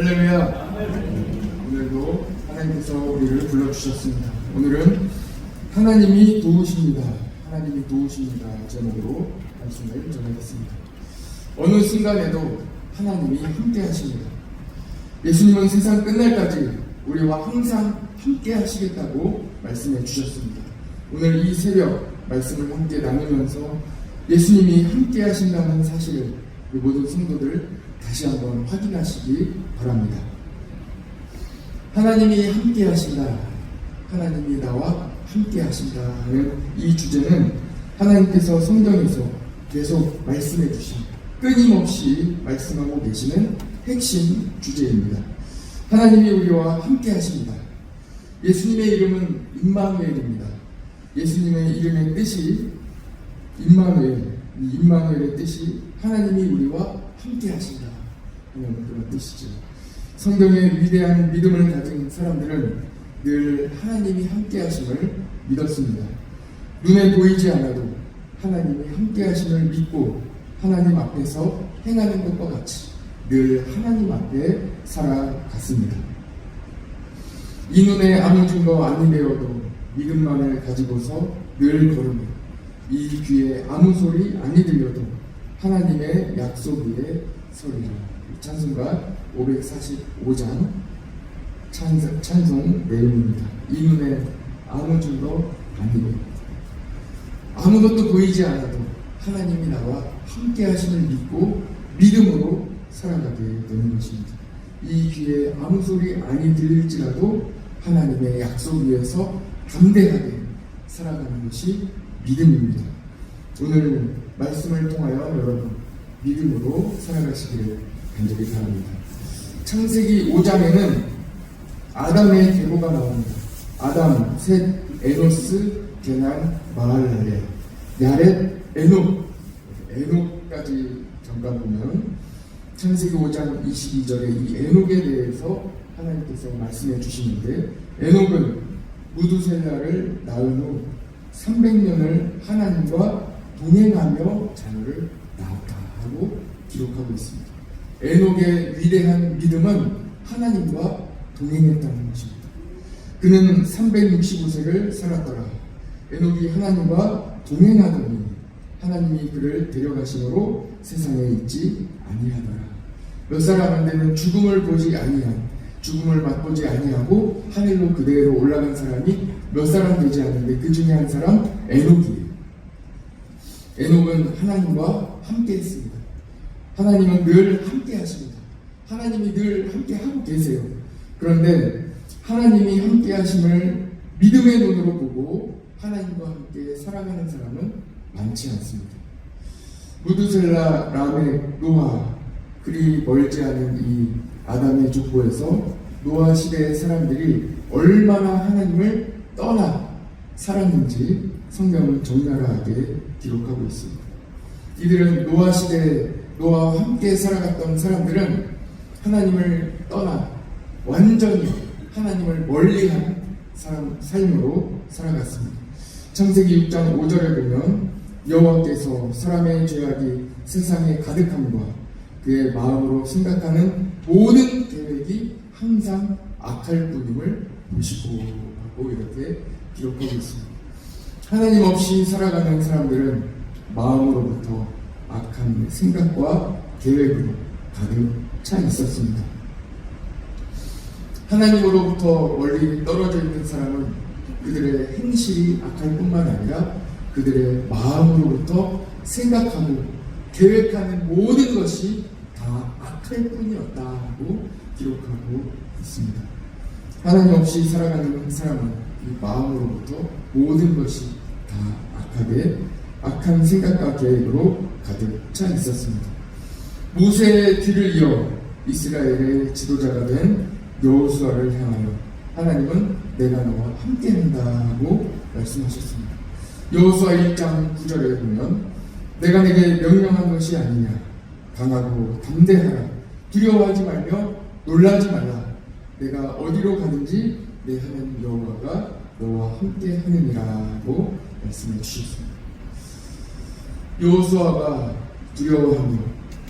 할렐루야. 오늘도 하나님께서 우리를 불러주셨습니다. 오늘은 하나님이 도우십니다. 하나님이 도우십니다. 제목으로 말씀을 전하겠습니다. 어느 순간에도 하나님이 함께 하십니다. 예수님은 세상 끝날까지 우리와 항상 함께 하시겠다고 말씀해 주셨습니다. 오늘 이 새벽 말씀을 함께 나누면서 예수님이 함께 하신다는 사실을 우리 모든 성도들 다시 한번 확인하시기 바랍니다. 하나님이 함께 하신다, 하나님이 나와 함께 하신다 하는 이 주제는 하나님께서 성경에서 계속 말씀해 주신, 끊임없이 말씀하고 계시는 핵심 주제입니다. 하나님이 우리와 함께 하십니다. 예수님의 이름은 임마누엘입니다. 예수님의 이름의 뜻이 임마누엘, 이 임마누엘의 뜻이 하나님이 우리와 함께 하신다 하는 그런 뜻이죠. 성경의 위대한 믿음을 가진 사람들은 늘 하나님이 함께 하심을 믿었습니다. 눈에 보이지 않아도 하나님이 함께 하심을 믿고 하나님 앞에서 행하는 것과 같이 늘 하나님 앞에 살아갔습니다. 이 눈에 아무 증거 아니 되어도 믿음만을 가지고서 늘 걸으며 이 귀에 아무 소리 아니 들려도 하나님의 약속 위에 서리라. 찬송가 545장 찬송 내용입니다. 이 눈에 아무 증거 아니 되어도 아무것도 보이지 않아도 하나님이 나와 함께 하심을 믿고 믿음으로 살아가게 되는 것입니다. 이 귀에 아무 소리 아니 들릴지라도 하나님의 약속 위에서 담대하게 살아가는 것이 믿음입니다. 오늘 말씀을 통하여 여러분 믿음으로 살아가시기를 간절히 바랍니다. 창세기 5장에는 아담의 계보가 나옵니다. 아담, 셋, 에노스, 게난, 마할랄레, 야렛, 에녹까지 잠깐 보면 창세기 5장 22절에 이 에녹에 대해서 하나님께서 말씀해 주시는데, 에녹은 무두셀라를 낳은 후 300년을 하나님과 동행하며 자녀를 낳았다 하고 기록하고 있습니다. 에녹의 위대한 믿음은 하나님과 동행했다는 것입니다. 그는 365세를 살았더라. 에녹이 하나님과 동행하더니 하나님이 그를 데려가심으로 세상에 있지 아니하더라. 몇 사람한테는 죽음을 보지 아니한, 죽음을 맛보지 아니하고 하늘로 그대로 올라간 사람이 몇 사람 되지 않는데 그 중에 한 사람 에녹이에요. 에녹은 하나님과 함께 했습니다. 하나님은 늘 함께 하십니다. 하나님이 늘 함께 하고 계세요. 그런데 하나님이 함께 하심을 믿음의 눈으로 보고 하나님과 함께 살아가는 사람은 많지 않습니다. 무두셀라, 라멕, 노아, 그리 멀지 않은 이 아담의 족보에서 노아 시대의 사람들이 얼마나 하나님을 떠나 살았는지 성경은 적나라하게 기록하고 있습니다. 이들은 노아 시대에 노아와 함께 살아갔던 사람들은 하나님을 떠나 완전히 하나님을 멀리한 삶으로 살아갔습니다. 창세기 6장 5절에 보면 여호와께서 사람의 죄악이 세상에 가득함과 그의 마음으로 생각하는 모든 계획이 항상 악할 뿐임을 보시고 하고 이렇게 기록하고 있습니다. 하나님 없이 살아가는 사람들은 마음으로부터 악한 생각과 계획으로 가득 차 있었습니다. 하나님으로부터 멀리 떨어져 있는 사람은 그들의 행실이 악할 뿐만 아니라 그들의 마음으로부터 생각하고 계획하는 모든 것이 다 악할 뿐이었다고 기록하고 있습니다. 하나님 없이 살아가는 사람은 이 마음으로부터 모든 것이 다 악한 생각과 계획으로 가득 차 있었습니다. 모세의 뒤를 이어 이스라엘의 지도자가 된 여호수아를 향하여 하나님은 내가 너와 함께한다 하고 말씀하셨습니다. 여호수아 1장 9절에 보면 내가 내게 명령한 것이 아니냐, 강하고 담대하라, 두려워하지 말며 놀라지 말라, 내가 어디로 가든지 내 하나님 여호와가 너와 함께 하느니라고 말씀해 주셨습니다. 여호수아가 두려워하며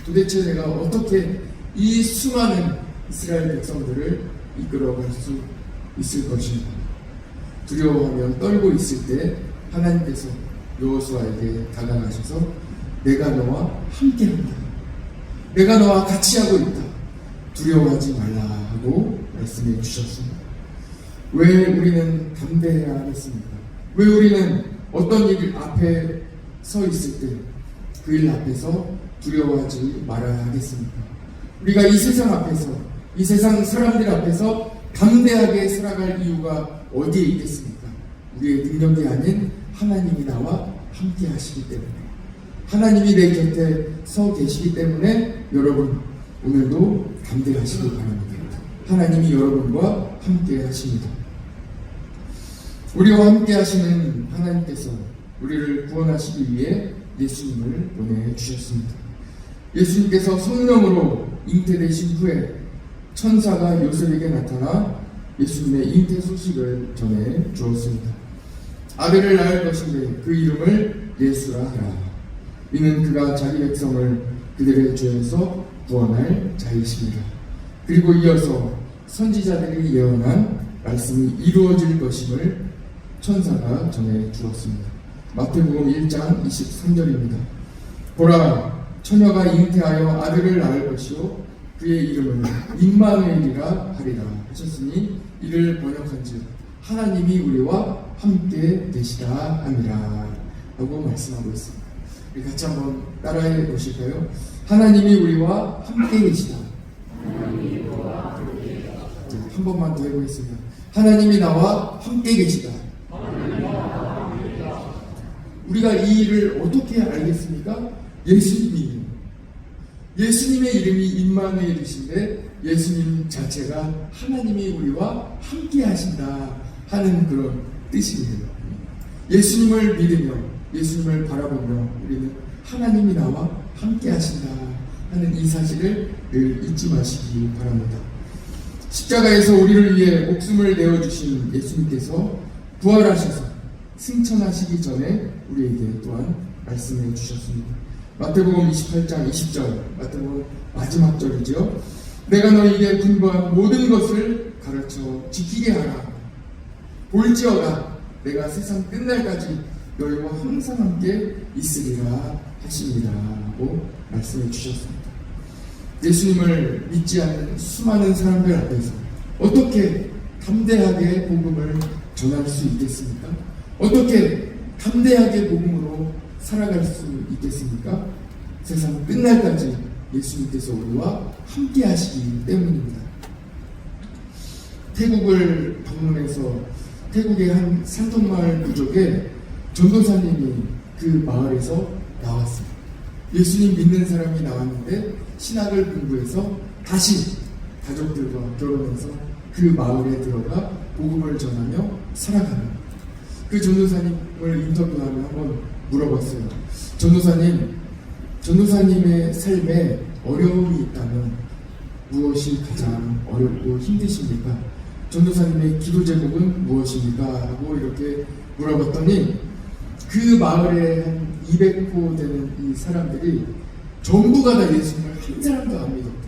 도대체 내가 어떻게 이 수많은 이스라엘 백성들을 이끌어갈 수 있을 것입니다. 두려워하며 떨고 있을 때 하나님께서 여호수아에게 다가가셔서 내가 너와 함께한다. 내가 너와 같이 하고 있다. 두려워하지 말라 하고 말씀해 주셨습니다. 왜 우리는 담대해야 하겠습니까? 왜 우리는 어떤 일 앞에 서 있을 때 그 일 앞에서 두려워하지 말아야 하겠습니까? 우리가 이 세상 앞에서, 이 세상 사람들 앞에서 담대하게 살아갈 이유가 어디에 있겠습니까? 우리의 능력이 아닌 하나님이 나와 함께 하시기 때문에, 하나님이 내 곁에 서 계시기 때문에 여러분 오늘도 담대하시기 바랍니다. 하나님이 여러분과 함께 하십니다. 우리와 함께 하시는 하나님께서 우리를 구원하시기 위해 예수님을 보내주셨습니다. 예수님께서 성령으로 잉태되신 후에 천사가 요셉에게 나타나 예수님의 잉태 소식을 전해 주었습니다. 아들을 낳을 것인데 그 이름을 예수라 하라. 이는 그가 자기 백성을 그들의 죄에서 구원할 자이십니다. 그리고 이어서 선지자들이 예언한 말씀이 이루어질 것임을 천사가 전해 주었습니다. 마태복음 1장 23절입니다. 보라, 처녀가 잉태하여 아들을 낳을 것이요 그의 이름을 임마누엘이라 하리라 하셨으니 이를 번역한즉 하나님이 우리와 함께 계시다 함이라 하고 말씀하고 있습니다. 우리 같이 한번 따라해 보실까요? 하나님이 우리와 함께 계시다. 한 번만 더 해보겠습니다. 하나님이 나와 함께 계시다. 우리가 이 일을 어떻게 알겠습니까? 예수님의 이름이 임마누엘이신데 예수님 자체가 하나님이 우리와 함께 하신다 하는 그런 뜻이에요. 예수님을 믿으며 예수님을 바라보며 우리는 하나님이 나와 함께 하신다 하는 이 사실을 늘 잊지 마시기 바랍니다. 십자가에서 우리를 위해 목숨을 내어주신 예수님께서 부활하셔서 승천하시기 전에 우리에게 또한 말씀해 주셨습니다. 마태복음 28장 20절, 마태복음 마지막 절이죠. 내가 너희에게 분부한 모든 것을 가르쳐 지키게 하라. 볼지어다 내가 세상 끝날까지 너희와 항상 함께 있으리라 하십니다 하고 말씀해 주셨습니다. 예수님을 믿지 않는 수많은 사람들 앞에서 어떻게 담대하게 복음을 전할 수 있겠습니까? 어떻게 담대하게 복음으로 살아갈 수 있겠습니까? 세상 끝날까지 예수님께서 우리와 함께 하시기 때문입니다. 태국을 방문해서 태국의 한 산통마을 부족에 전도사님이 그 마을에서 나왔어요. 예수님 믿는 사람이 나왔는데 신학을 공부해서 다시 가족들과 결혼해서 그 마을에 들어가 복음을 전하며 살아가는 그 전도사님을 인터뷰하며 한번 물어봤어요. 전도사님의 삶에 어려움이 있다면 무엇이 가장 어렵고 힘드십니까? 전도사님의 기도 제목은 무엇입니까? 하고 이렇게 물어봤더니 그 마을에 한 200호 되는 이 사람들이 전부가 다 예수님을 한 사람도 안 믿었대요.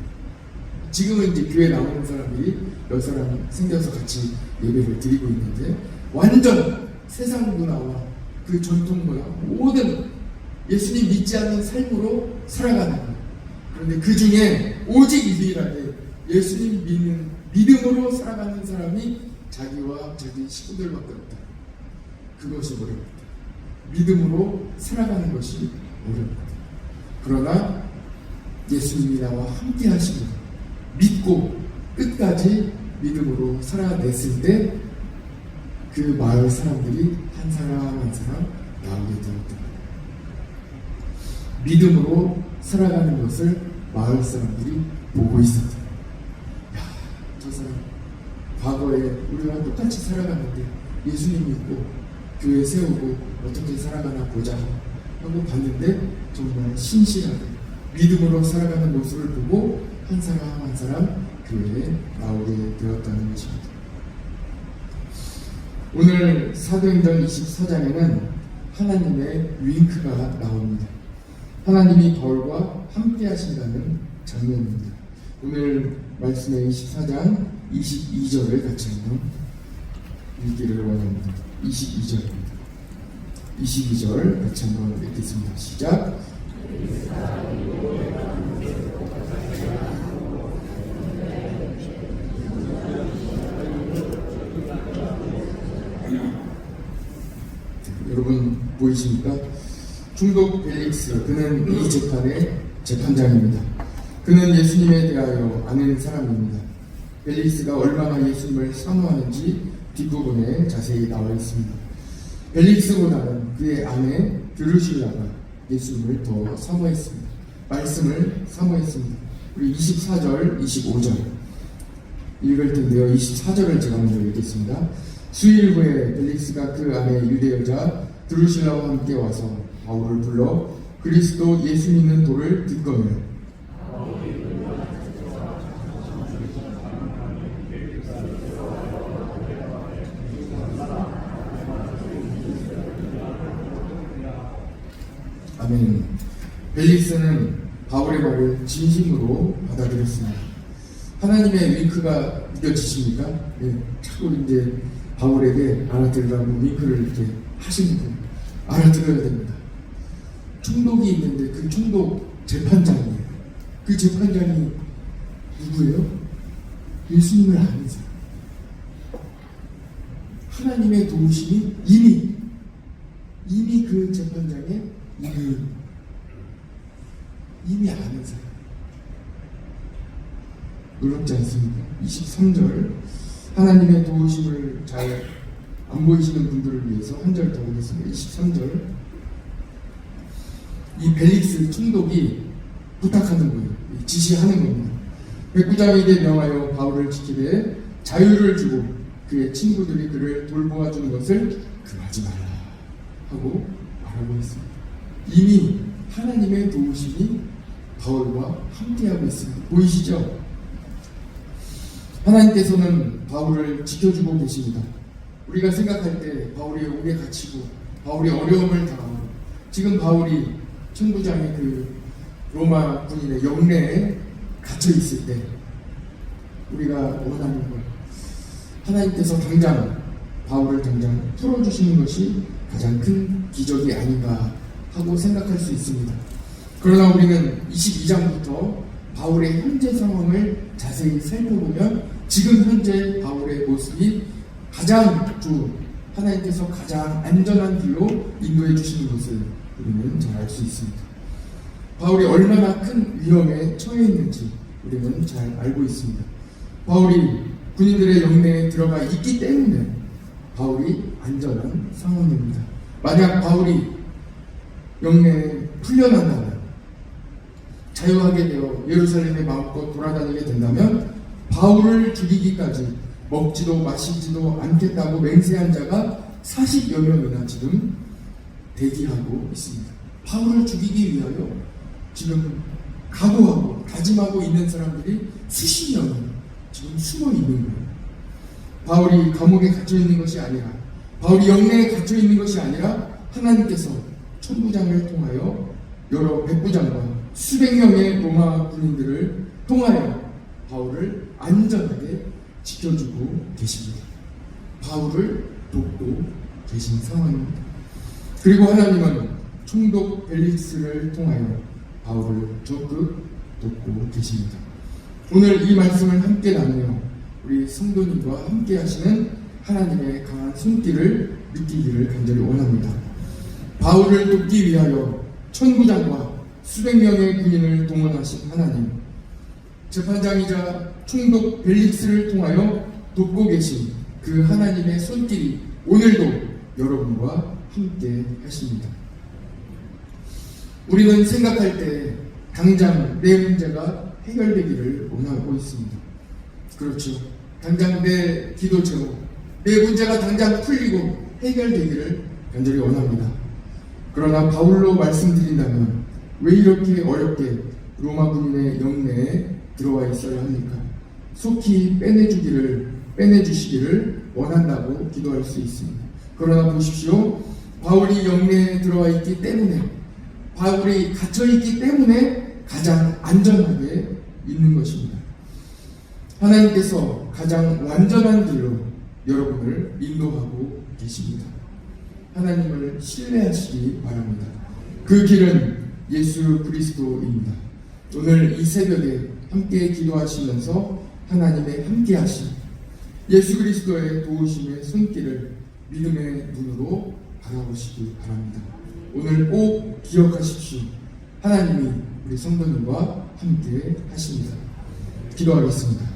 지금은 이제 교회 나오는 사람들이 몇 사람 생겨서 같이 예배를 드리고 있는데 완전 세상 문화와 그 전통 문화 모든 예수님 믿지 않는 삶으로 살아가는 거예요. 그런데 그 중에 오직 유일하게 예수님 믿는 믿음으로 살아가는 사람이 자기와 자기 식구들밖에 없다. 그것이 어렵다. 믿음으로 살아가는 것이 어렵다. 그러나 예수님이 나와 함께 하시고 믿고 끝까지 믿음으로 살아냈을 때 그 마을 사람들이 한 사람 한 사람 나오게 되었다. 믿음으로 살아가는 것을 마을 사람들이 보고 있었다. 야, 저 사람 과거에 우리와 똑같이 살아갔는데 예수님 믿고 교회 세우고 어떻게 살아가나 보자 하고 봤는데 정말 신실하게 믿음으로 살아가는 모습을 보고 한 사람 한 사람 교회에 나오게 되었다는 것입니다. 오늘 사도행전 24장에는 하나님의 윙크가 나옵니다. 하나님이 벌과 함께 하신다는 장면입니다. 오늘 말씀의 14장 22절을 같이 한번 읽기를 원합니다. 22절입니다. 22절 같이 한번 읽겠습니다. 시작. 여러분 보이십니까? 총독 벨릭스, 그는 이 재판의 재판장입니다. 그는 예수님에 대하여 아는 사람입니다. 벨릭스가 얼마나 예수님을 사모하는지 뒷부분에 자세히 나와 있습니다. 벨릭스보다는 그의 아내 드루실라가 예수님을 더 사모했습니다. 말씀을 사모했습니다. 우리 24절, 25절 읽을 텐데요. 24절을 제가 먼저 읽겠습니다. 수일 후에 벨릭스가 그 아내 유대 여자 드루실라와 함께 와서 바울을 불러 그리스도 예수 믿는 도를 듣거늘 아멘. 벨릭스는 바울의 말을 진심으로 받아들였습니다. 하나님의 윙크가 느껴지십니까? 네, 자꾸 이제 바울에게 알아들으라고 윙크를 이렇게 하시는 분 알아들어야 됩니다. 총독이 있는데 그 총독 재판장이에요. 그 재판장이 누구예요? 예수님을 아는 사람. 하나님의 도우심이 이미 그 재판장의 이미 아는 사람. 놀랍지 않습니까? 23절 하나님의 도우심을 잘 안 보이시는 분들을 위해서 한 절 더 보겠습니다. 23절 이 벨릭스 총독이 부탁하는 거예요. 지시하는 겁니다. 백부장에게 명하여 바울을 지키되 자유를 주고 그의 친구들이 그를 돌보아 주는 것을 금하지 말라 하고 말하고 있습니다. 이미 하나님의 도우심이 바울과 함께하고 있습니다. 보이시죠? 하나님께서는 바울을 지켜주고 계십니다. 우리가 생각할 때 바울이 옥에 갇히고 바울이 어려움을 당하고 지금 바울이 천부장의 그 로마 군인의 영내에 갇혀 있을 때 우리가 원하는 것 하나님께서 당장 바울을 당장 풀어주시는 것이 가장 큰 기적이 아닌가 하고 생각할 수 있습니다. 그러나 우리는 22장부터 바울의 현재 상황을 자세히 살펴보면 지금 현재 바울의 모습이 가장 하나님께서 가장 안전한 길로 인도해 주시는 것을 우리는 잘 알 수 있습니다. 바울이 얼마나 큰 위험에 처해 있는지 우리는 잘 알고 있습니다. 바울이 군인들의 영내에 들어가 있기 때문에 바울이 안전한 상황입니다. 만약 바울이 영내에 풀려난다면 자유하게 되어 예루살렘에 마음껏 돌아다니게 된다면 바울을 죽이기까지 먹지도 마시지도 않겠다고 맹세한 자가 40여 명이나 지금 대기하고 있습니다. 바울을 죽이기 위하여 지금 각오하고 다짐하고 있는 사람들이 수십 명이 지금 숨어 있는 거예요. 바울이 감옥에 갇혀 있는 것이 아니라 바울이 영내에 갇혀 있는 것이 아니라 하나님께서 천부장을 통하여 여러 백부장과 수백 명의 로마 군인들을 통하여 바울을 안전하게 지켜주고 계십니다. 바울을 돕고 계신 상황입니다. 그리고 하나님은 총독 벨릭스를 통하여 바울을 적극 돕고 계십니다. 오늘 이 말씀을 함께 나누며 우리 성도님과 함께 하시는 하나님의 강한 손길을 느끼기를 간절히 원합니다. 바울을 돕기 위하여 천부장과 수백 명의 군인을 동원하신 하나님, 재판장이자 총독 벨릭스를 통하여 돕고 계신 그 하나님의 손길이 오늘도 여러분과 함께 하십니다. 우리는 생각할 때 당장 내 문제가 해결되기를 원하고 있습니다. 그렇죠. 당장 내 기도 제목, 내 문제가 당장 풀리고 해결되기를 간절히 원합니다. 그러나 바울로 말씀드린다면 왜 이렇게 어렵게 로마 군인의 영내에 들어와 있어야 합니까? 속히 빼내주시기를 원한다고 기도할 수 있습니다. 그러나 보십시오. 바울이 영내에 들어와 있기 때문에, 바울이 갇혀 있기 때문에 가장 안전하게 있는 것입니다. 하나님께서 가장 완전한 길로 여러분을 인도하고 계십니다. 하나님을 신뢰하시기 바랍니다. 그 길은 예수 그리스도입니다. 오늘 이 새벽에 함께 기도하시면서 하나님의 함께하심, 예수 그리스도의 도우심의 손길을 믿음의 눈으로 바라보시기 바랍니다. 오늘 꼭 기억하십시오. 하나님이 우리 성도님과 함께 하십니다. 기도하겠습니다.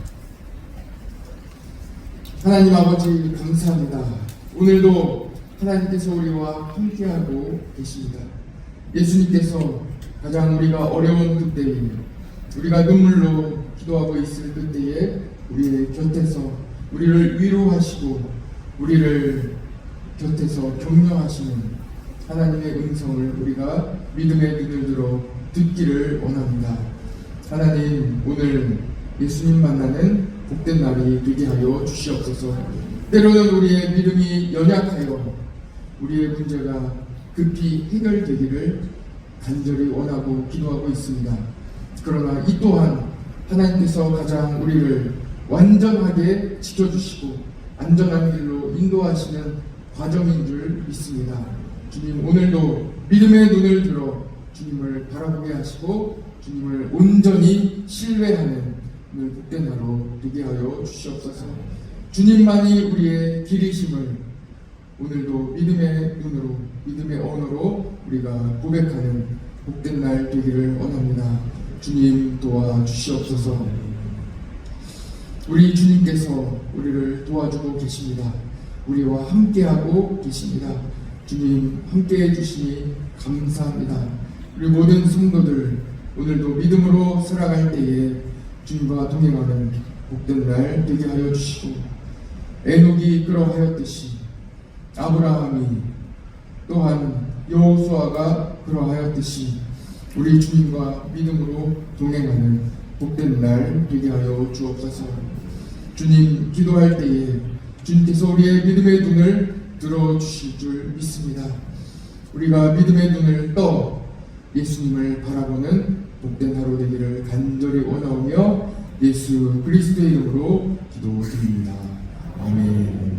하나님 아버지 감사합니다. 오늘도 하나님께서 우리와 함께하고 계십니다. 예수님께서 가장 우리가 어려운 그때에, 우리가 눈물로 기도하고 있을 그때에 우리의 곁에서 우리를 위로하시고 우리를 곁에서 격려하시는 하나님의 음성을 우리가 믿음의 눈을 들어 듣기를 원합니다. 하나님, 오늘 예수님 만나는 복된 날이 되게 하여 주시옵소서. 때로는 우리의 믿음이 연약하여 우리의 문제가 급히 해결되기를 간절히 원하고 기도하고 있습니다. 그러나 이 또한 하나님께서 가장 우리를 완전하게 지켜주시고 안전한 길로 인도하시는 과정인 줄 믿습니다. 주님, 오늘도 믿음의 눈을 들어 주님을 바라보게 하시고 주님을 온전히 신뢰하는 오늘 복된 하루 되게 하여 주시옵소서. 주님만이 우리의 길이심을 오늘도 믿음의 눈으로, 믿음의 언어로 우리가 고백하는 복된 날 되기를 원합니다. 주님 도와주시옵소서. 우리 주님께서 우리를 도와주고 계십니다. 우리와 함께하고 계십니다. 주님 함께해 주시니 감사합니다. 우리 모든 성도들 오늘도 믿음으로 살아갈 때에 주님과 동행하는 복된 날 되게 하여 주시고, 에녹이 그러하였듯이 아브라함이 또한 여호수아가 그러하였듯이 우리 주님과 믿음으로 동행하는 복된 날 되게 하여 주옵소서. 주님, 기도할 때에 주님께서 우리의 믿음의 눈을 들어주실 줄 믿습니다. 우리가 믿음의 눈을 떠 예수님을 바라보는 복된 하루 되기를 간절히 원하오며 예수 그리스도의 이름으로 기도드립니다. 아멘.